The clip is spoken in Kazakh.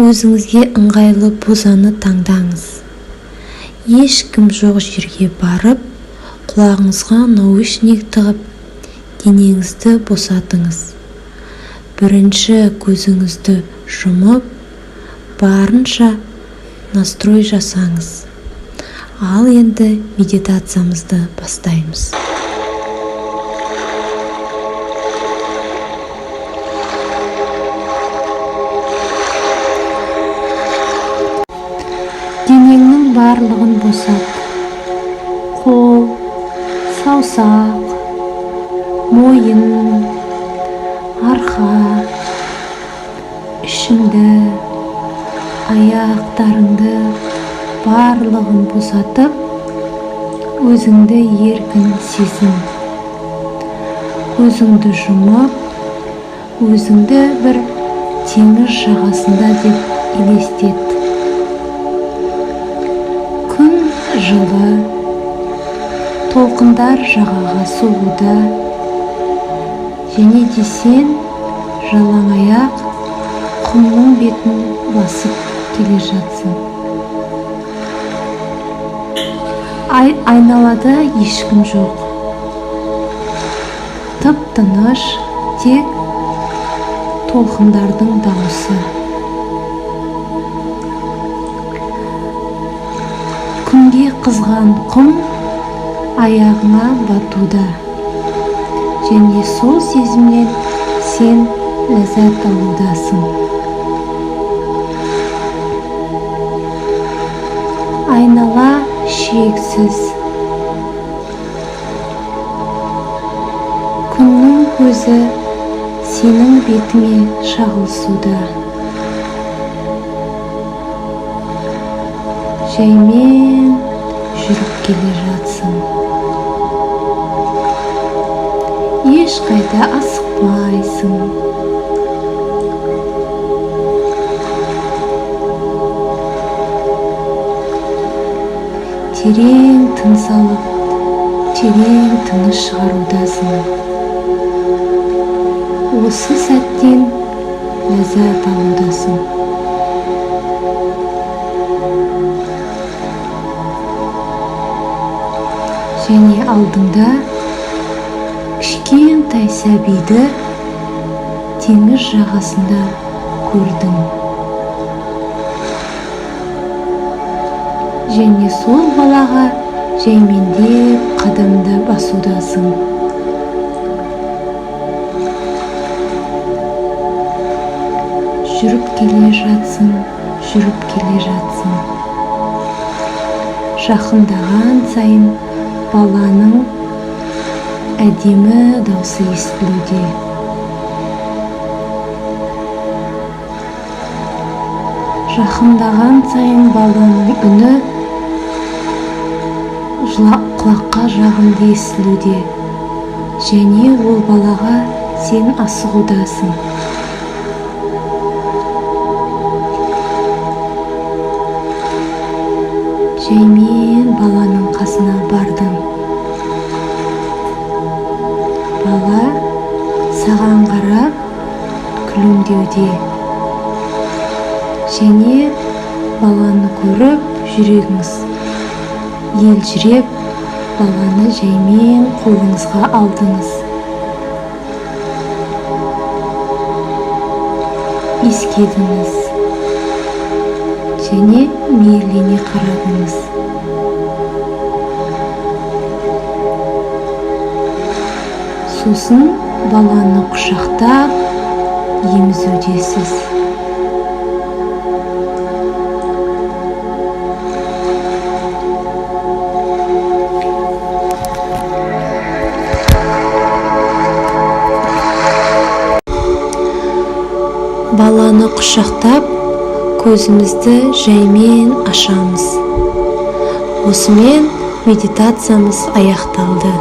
Өзіңізге ыңғайлы позаны таңдаңыз. Ешкім жоқ жерге барып, құлағыңызға наушник тығып, денеңізді босатыңыз. Бірінші көзіңізді жұмып, барынша настрой жасаңыз. Ал енді медитациямызды бастаймыз. Денеңнің барлығын босат. Қол, саусақ, мойын, арқа, ішіңді, аяқтарыңды барлығын босатып, өзіңді еркін сезін. Көзіңді жұмып, өзіңді бір теңіз жағасында деп елестет. Күн жылы, толқындар жағаға соғуда, және де сен жалаң аяқ құмның бетін басып келе жатсың. Айналада ешкім жоқ. Тып-тыныш, тек толқындардың дауысы. Күнге қызған құм аяғыңа батуда, және сол сезімнен сен ләззат алудасың. Айнала шексіз. Күннің көзі сенің бетіңе шағылысуда. Жаймен жүріп келе жатсың. Ешқайда асықпайсың. Терең тыныс алып, терең тыныс шығарудасың. Осы сәттен ләззат алудасың. Және алдыңда кішкентай сәбиді теңіз жағасында көрдің. Және сол балаға жаймендеп қадамды басудасың. Жүріп келе жатсың, жүріп келе жатсың. Жақындаған сайын баланың әдемі даусы естілуде. Жақындаған сайын баланың үні құлаққа жағымды естілуде. Және ол балаға сен асығудасың. Жаймен баланың қасына бардың. Бала саған қарап күлімдеуде. Және баланы көріп жүрегіңіз елжіреп, баланы жаймен қолыңызға алдыңыз. Иіскедіңіз. Және мейірлене қарадыңыз. Сосын баланы құшақтап емізудесіз. Баланы құшақтап, көзімізді жаймен ашамыз. Осымен медитациямыз аяқталды.